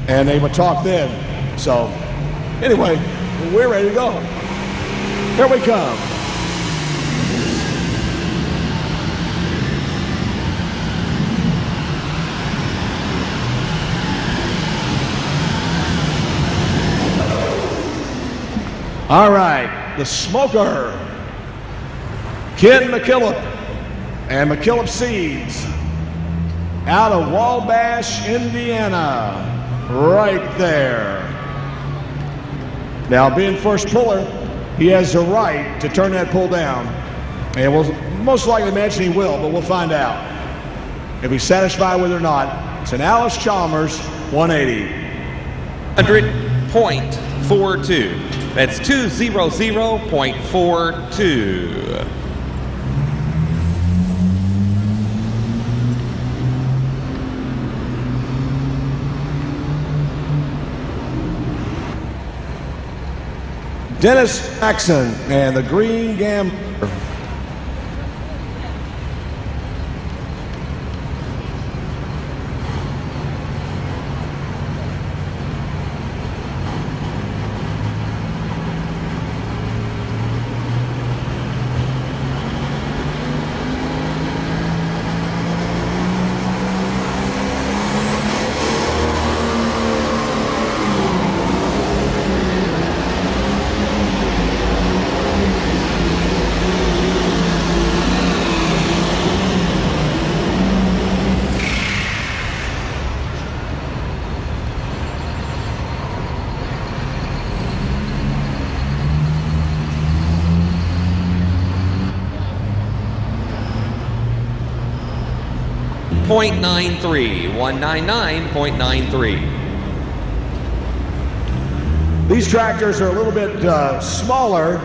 and they would talk then. So anyway, we're ready to go. Here we come. All right, the smoker, Ken McKillop and McKillop Seeds out of Wabash, Indiana, right there. Now, being first puller, he has the right to turn that pull down, and we'll most likely imagine he will, but we'll find out if he's satisfied with it or not. It's an Alice Chalmers 180. 100.42. That's 200.42. Dennis Jackson and the Green Gambler. .93, 199.93. These tractors are a little bit smaller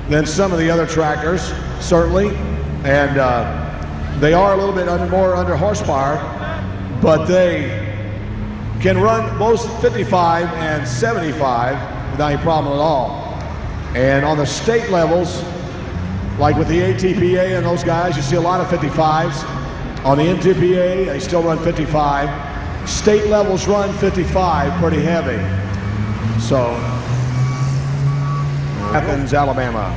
than some of the other tractors, certainly, and they are a little bit more under horsepower, but they can run both 55 and 75 without any problem at all. And on the state levels, like with the ATPA and those guys, you see a lot of 55s. On the NTPA, they still run 55. State levels run 55 pretty heavy. So, Athens, Alabama.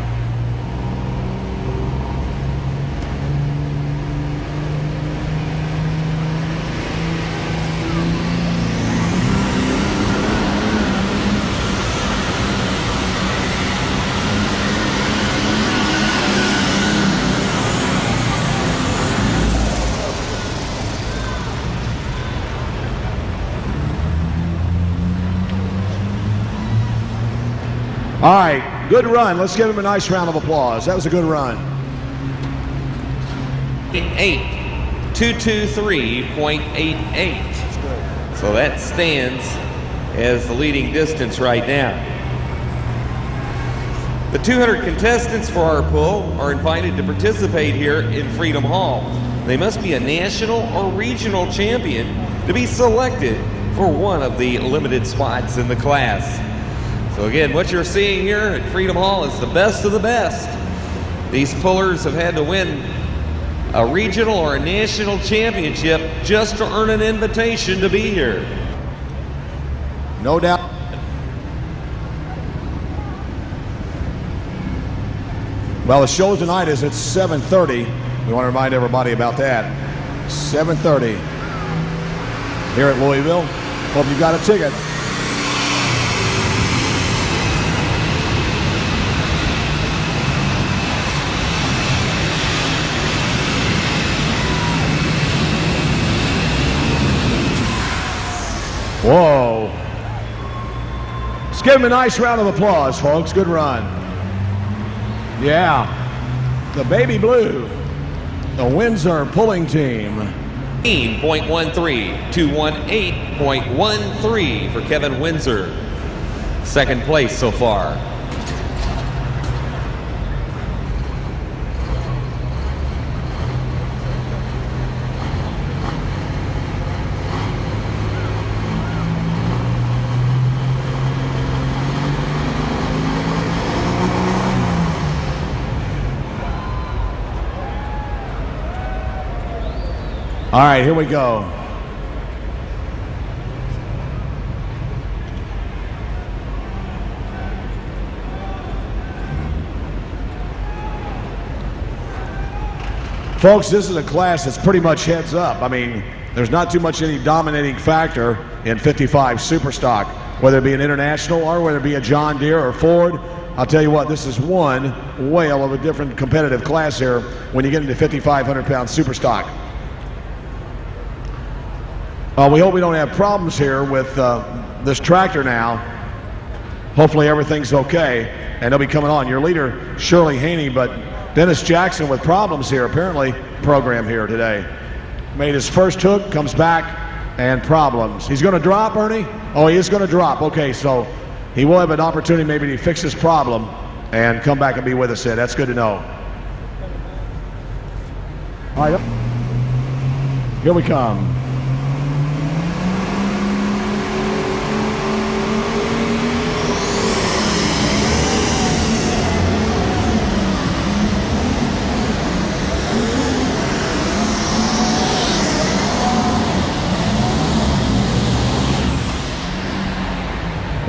All right, good run. Let's give him a nice round of applause. That was a good run. 223.88. So that stands as the leading distance right now. The 200 contestants for our pull are invited to participate here in Freedom Hall. They must be a national or regional champion to be selected for one of the limited spots in the class. So again, what you're seeing here at Freedom Hall is the best of the best. These pullers have had to win a regional or a national championship just to earn an invitation to be here. No doubt. Well, the show tonight is at 7:30. We want to remind everybody about that. 7:30 here at Louisville. Hope you got a ticket. Whoa. Let's give him a nice round of applause, folks. Good run. Yeah. The Baby Blue, the Windsor pulling team. 18.13 to 18.13 for Kevin Windsor. Second place so far. All right, here we go. Folks, this is a class that's pretty much heads up. I mean, there's not too much any dominating factor in 55 Superstock, whether it be an International or whether it be a John Deere or Ford. I'll tell you what, this is one whale of a different competitive class here when you get into 5,500-pound Superstock. We hope we don't have problems here with this tractor now. Hopefully everything's okay, and they'll be coming on. Your leader, Shirley Haney, but Dennis Jackson with problems here, apparently, program here today. Made his first hook, comes back, and problems. He's going to drop, Ernie? Oh, he is going to drop. Okay, so he will have an opportunity maybe to fix his problem and come back and be with us there. That's good to know. All right, here we come.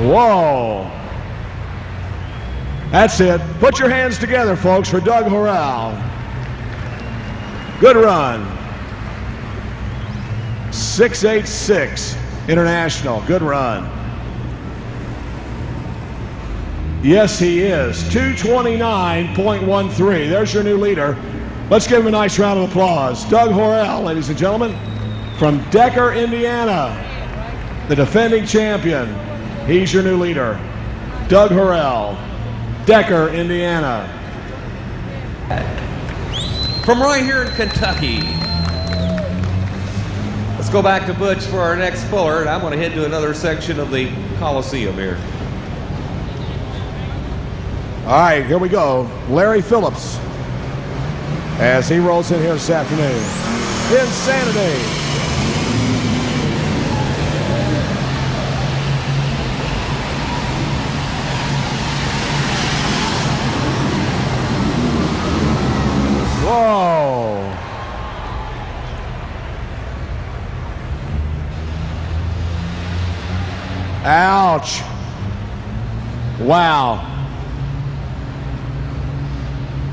Whoa. That's it. Put your hands together, folks, for Doug Horrell. Good run. 686 International. Good run. Yes, he is. 229.13. There's your new leader. Let's give him a nice round of applause. Doug Horrell, ladies and gentlemen, from Decker, Indiana, the defending champion. He's your new leader, Doug Horrell, Decker, Indiana. From right here in Kentucky. Let's go back to Butch for our next puller, and I'm going to head to another section of the Coliseum here. All right, here we go. Larry Phillips as he rolls in here this afternoon. Insanity. Whoa. Ouch. Wow.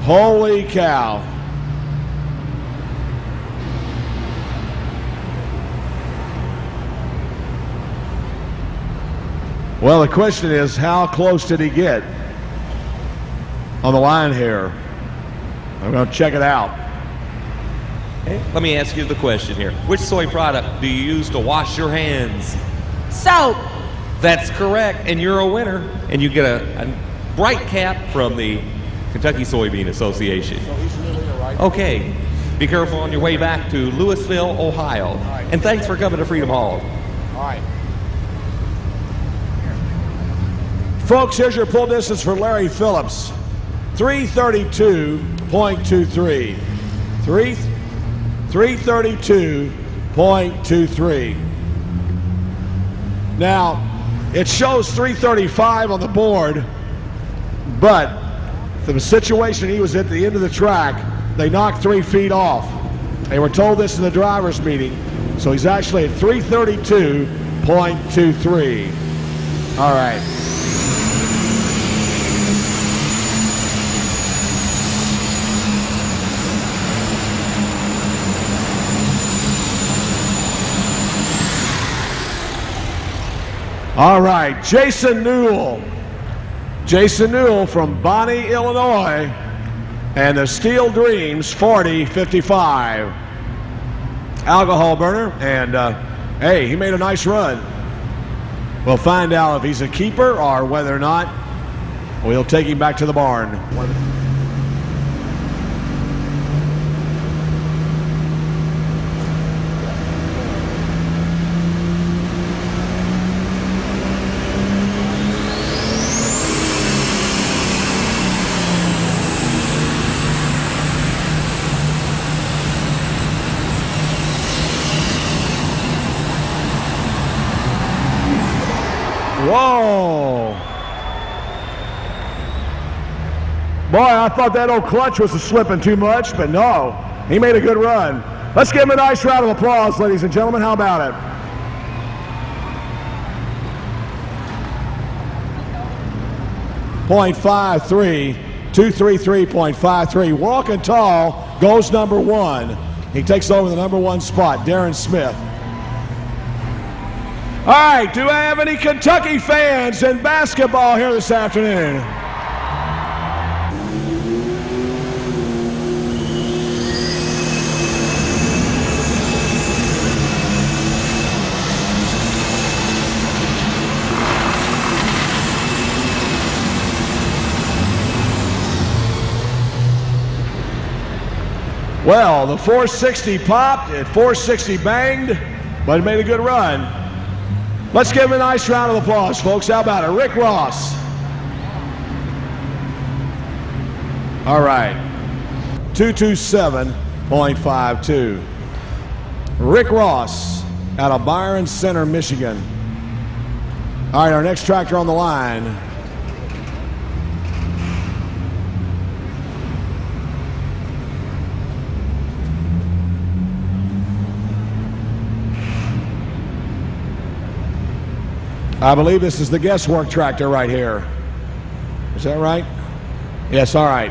Holy cow. Well, the question is, how close did he get on the line here? I'm going to check it out. Let me ask you the question here. Which soy product do you use to wash your hands? Soap. That's correct, and you're a winner. And you get a bright cap from the Kentucky Soybean Association. So he's the new leader, right? Okay, be careful on your way back to Louisville, Ohio. right. And thanks for coming to Freedom Hall. All right. Folks, here's your pull distance for Larry Phillips. 332.23. 332.23. Now, it shows 335 on the board, but the situation he was at the end of the track, they knocked 3 feet off. They were told this in the driver's meeting, so he's actually at 332.23. All right. All right, Jason Newell. Jason Newell from Bonnie, Illinois, and the Steel Dreams 40-55. Alcohol burner, and hey, he made a nice run. We'll find out if he's a keeper or whether or not we'll take him back to the barn. Whoa. Boy, I thought that old clutch was slipping too much, but no, he made a good run. Let's give him a nice round of applause, ladies and gentlemen. How about it? .53, 233.53, walking tall goes number 1. He takes over the number 1 spot, Darren Smith. All right, do I have any Kentucky fans in basketball here this afternoon? Well, the 460 popped, at 460 banged, but it made a good run. Let's give him a nice round of applause, folks. How about it? Rick Ross. All right. 227.52. Rick Ross out of Byron Center, Michigan. All right, our next tractor on the line. I believe this is the guesswork tractor right here. Is that right? Yes, all right.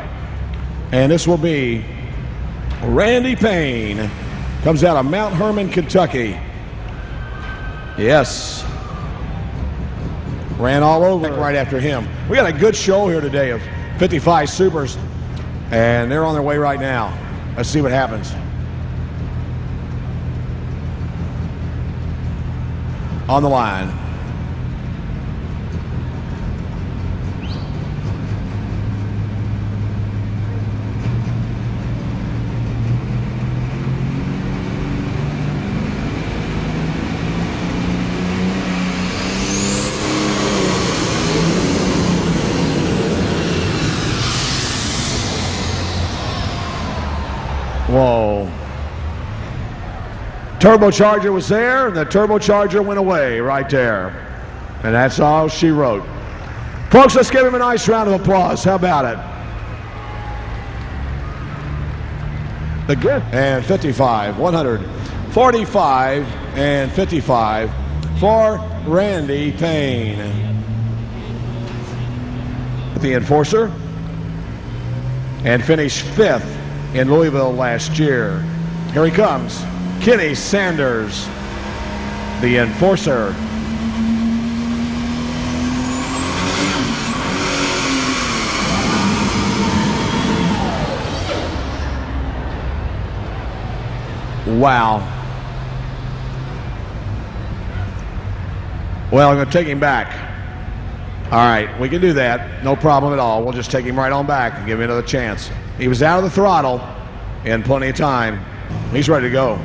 And this will be Randy Payne. Comes out of Mount Hermon, Kentucky. Yes. Ran all over right after him. We got a good show here today of 55 Supers, and they're on their way right now. Let's see what happens. On the line. Whoa. Turbocharger was there, and the turbocharger went away right there. And that's all she wrote. Folks, let's give him a nice round of applause. How about it? The good. And 55, 145 and 55 for Randy Payne. The Enforcer. And finished 5th in Louisville last year. Here he comes, Kenny Sanders, the Enforcer. Wow. Well, I'm going to take him back. All right, we can do that. No problem at all. We'll just take him right on back and give him another chance. He was out of the throttle in plenty of time. He's ready to go.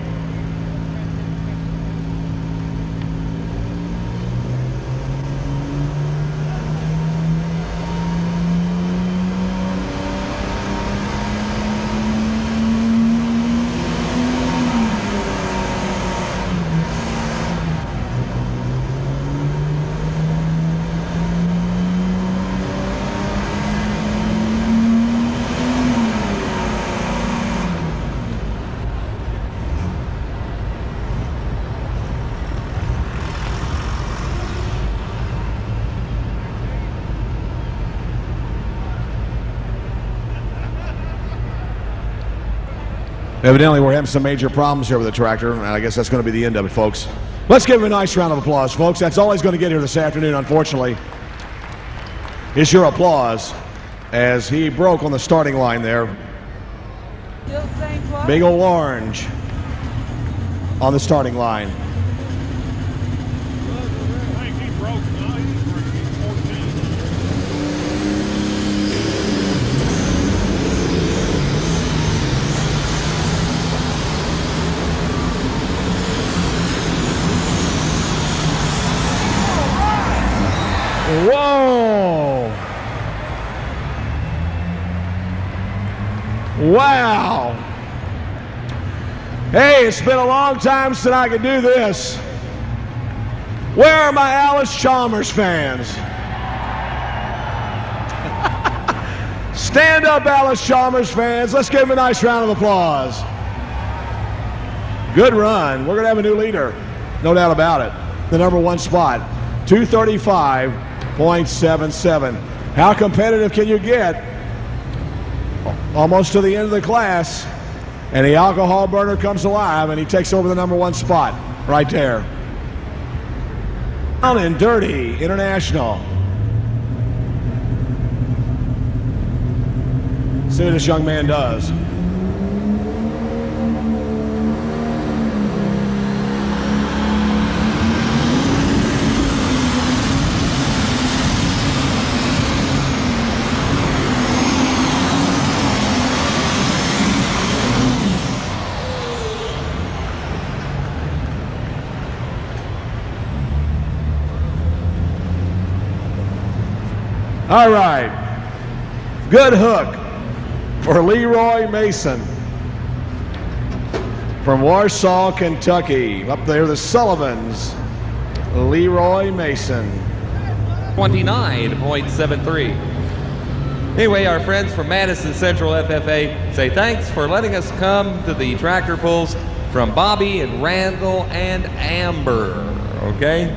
Evidently, we're having some major problems here with the tractor, and I guess that's going to be the end of it, folks. Let's give him a nice round of applause, folks. That's all he's going to get here this afternoon, unfortunately, is your applause as he broke on the starting line there. Big ol' orange on the starting line. Whoa! Wow! Hey, it's been a long time since I could do this. Where are my Alice Chalmers fans? Stand up, Alice Chalmers fans. Let's give him a nice round of applause. Good run. We're going to have a new leader. No doubt about it. The number 1 spot. 235.77. How competitive can you get? Almost to the end of the class. And the alcohol burner comes alive, and he takes over the number 1 spot right there. Down and Dirty International. See what this young man does. All right, good hook for Leroy Mason from Warsaw, Kentucky. Up there, the Sullivans, Leroy Mason. 29.73. Anyway, our friends from Madison Central FFA say thanks for letting us come to the tractor pulls from Bobby and Randall and Amber, okay?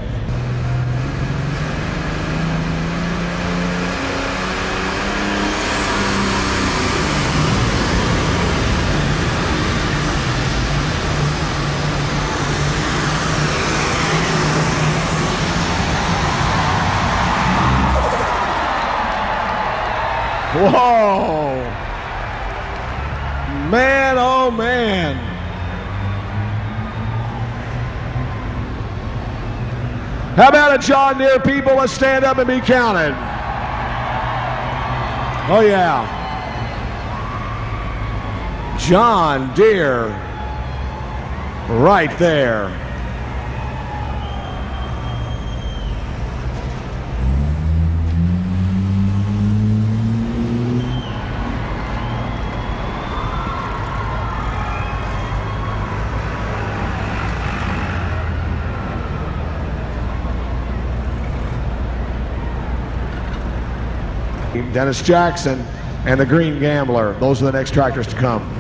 Whoa! Man, oh man. How about it, John Deere people? Let's stand up and be counted. Oh yeah. John Deere right there. Dennis Jackson and the Green Gambler. Those are the next tractors to come.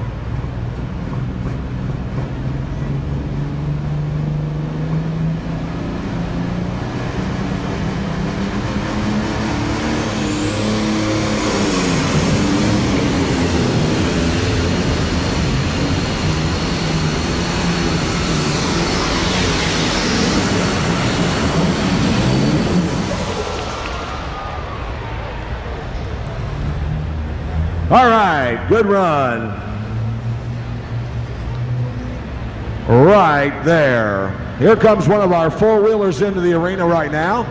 All right, good run. Right there. Here comes one of our four-wheelers into the arena right now.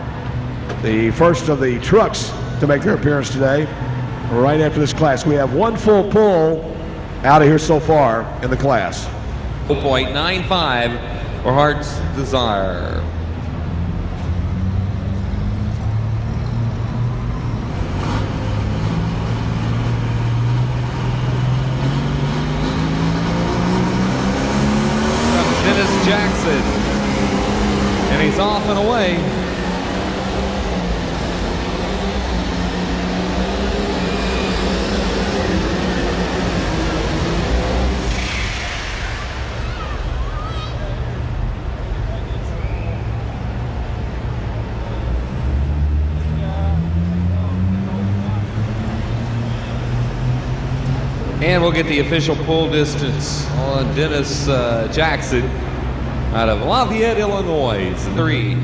The first of the trucks to make their appearance today. Right after this class, we have one full pull out of here so far in the class. 0.95 for Heart's Desire. Jackson, and he's off and away. And we'll get the official pull distance on Dennis Jackson out of Lafayette, Illinois. 3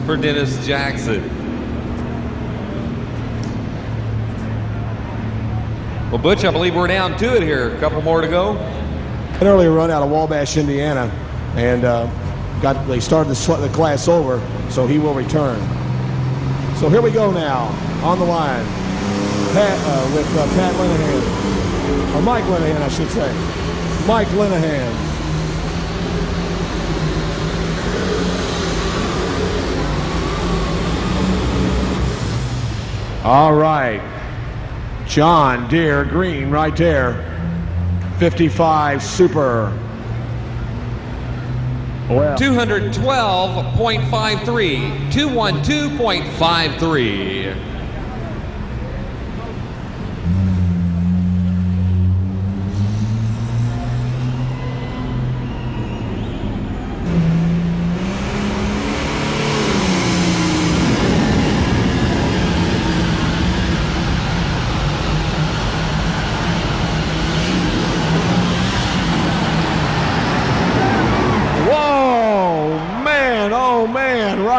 for Dennis Jackson. Well, Butch, I believe we're down to it here. A couple more to go. An earlier run out of Wabash, Indiana, and they started the class over, so he will return. So here we go now, on the line, with Pat Linehan, or Mike Linehan, I should say. Mike Linehan. All right, John Deere green right there, 55 Super. Well, 212.53, 212.53.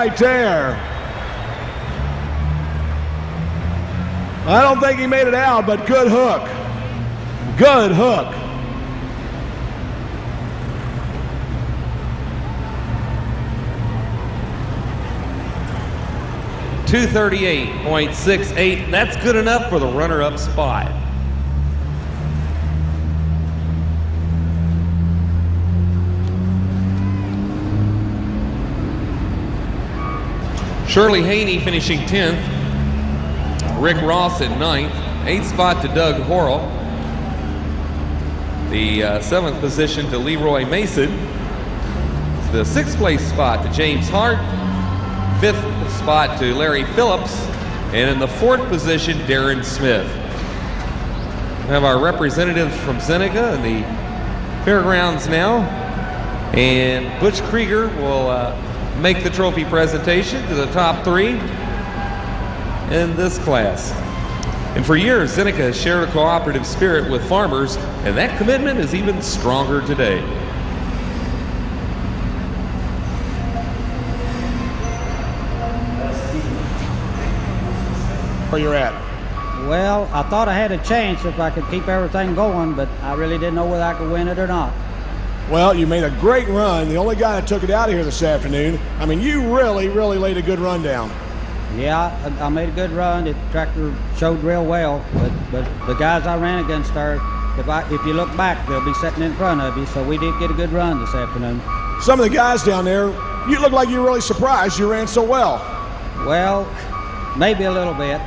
right there. I don't think he made it out, but good hook. Good hook. .238.68. That's good enough for the runner-up spot. Shirley Haney finishing 10th. Rick Ross at 9th. 8th spot to Doug Horrell. The 7th position to Leroy Mason. The 6th place spot to James Hart. 5th spot to Larry Phillips. And in the 4th position, Darren Smith. We have our representatives from Seneca in the fairgrounds now. And Butch Krieger will make the trophy presentation to the top 3 in this class. And for years, Seneca has shared a cooperative spirit with farmers, and that commitment is even stronger today. Where you're at? Well, I thought I had a chance if I could keep everything going, but I really didn't know whether I could win it or not. Well, you made a great run. The only guy that took it out of here this afternoon. I mean, you really laid a good run down. Yeah, I made a good run. The tractor showed real well, but the guys I ran against are, if you look back, they'll be sitting in front of you. So we did get a good run this afternoon. Some of the guys down there, you look like you were really surprised you ran so well. Well, maybe a little bit.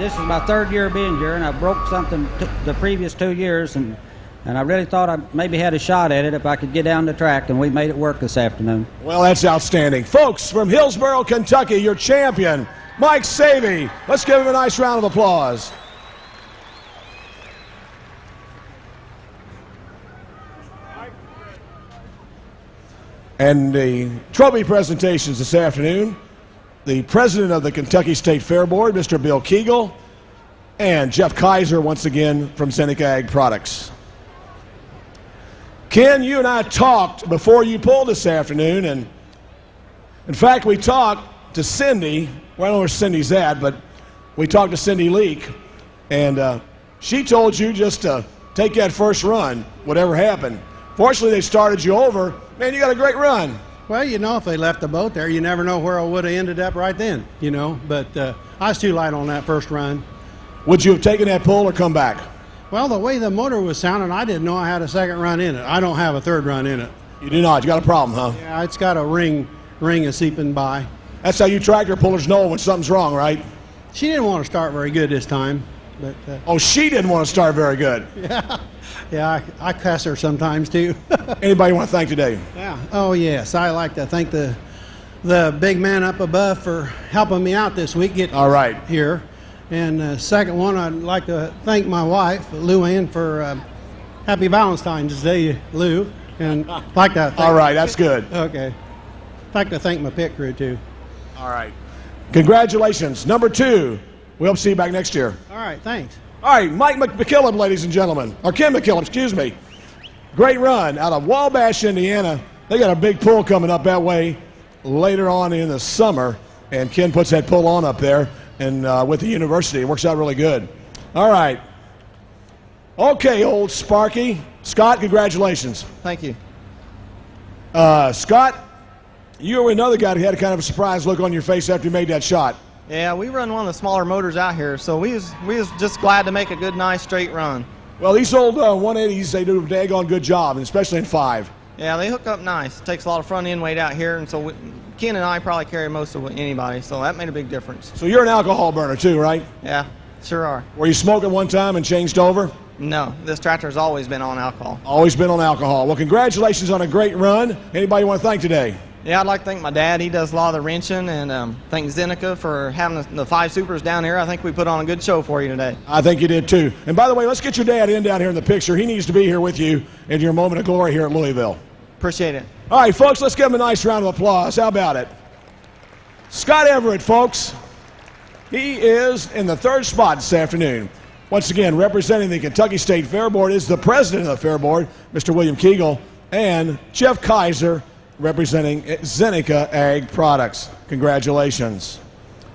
This is my 3rd year being here, and I broke something the previous 2 years, and I really thought I maybe had a shot at it if I could get down the track, and we made it work this afternoon. Well, that's outstanding. Folks, from Hillsborough, Kentucky, your champion, Mike Savey. Let's give him a nice round of applause. And the trophy presentations this afternoon, the president of the Kentucky State Fair Board, Mr. Bill Kegel, and Jeff Kaiser, once again, from Seneca Ag Products. Ken, you and I talked before you pulled this afternoon, and in fact, we talked to Cindy. Well, I don't know where Cindy's at, but we talked to Cindy Leak, and she told you just to take that first run, whatever happened. Fortunately, they started you over. Man, you got a great run. Well, you know, if they left the boat there, you never know where I would have ended up right then, you know. But I was too light on that first run. Would you have taken that pull or come back? Well, the way the motor was sounding, I didn't know I had a second run in it. I don't have a third run in it. You do not. You got a problem, huh? Yeah, it's got a ring a seeping by. That's how you tractor pullers know when something's wrong, right? She didn't want to start very good this time. But oh, she didn't want to start very good. Yeah, I cuss her sometimes too. Anybody you want to thank today? Yeah. Oh yes, I like to thank the big man up above for helping me out this week. All right. Here. And second one, I'd like to thank my wife, Lou Ann, for Happy Valentine's Day, Lou. And like to. All right, that's good. Okay. I'd like to thank my pit crew too. All right. Congratulations, number 2. We hope to see you back next year. All right, thanks. All right, Mike McKillop, ladies and gentlemen. Or Ken McKillop, excuse me. Great run out of Wabash, Indiana. They got a big pull coming up that way later on in the summer. And Ken puts that pull on up there. And with the university, it works out really good. All right. Okay, old Sparky. Scott, congratulations. Thank you. Scott, you were another guy who had a kind of a surprised look on your face after you made that shot. Yeah, we run one of the smaller motors out here, so we was just glad to make a good, nice, straight run. Well, these old 180s, they do a daggone good job, and especially in 5. Yeah, they hook up nice. It takes a lot of front end weight out here, and so Ken and I probably carry most of anybody, so that made a big difference. So you're an alcohol burner too, right? Yeah, sure are. Were you smoking one time and changed over? No, this tractor has always been on alcohol. Always been on alcohol. Well, congratulations on a great run. Anybody you want to thank today? Yeah, I'd like to thank my dad. He does a lot of the wrenching, and thank Zeneca for having the 5 Supers down here. I think we put on a good show for you today. I think you did too. And by the way, let's get your dad in down here in the picture. He needs to be here with you in your moment of glory here at Louisville. Appreciate it. All right, folks, let's give him a nice round of applause. How about it? Scott Everett, folks. He is in the 3rd spot this afternoon. Once again, representing the Kentucky State Fair Board is the president of the Fair Board, Mr. William Kegel, and Jeff Kaiser, representing Zeneca Ag Products. Congratulations.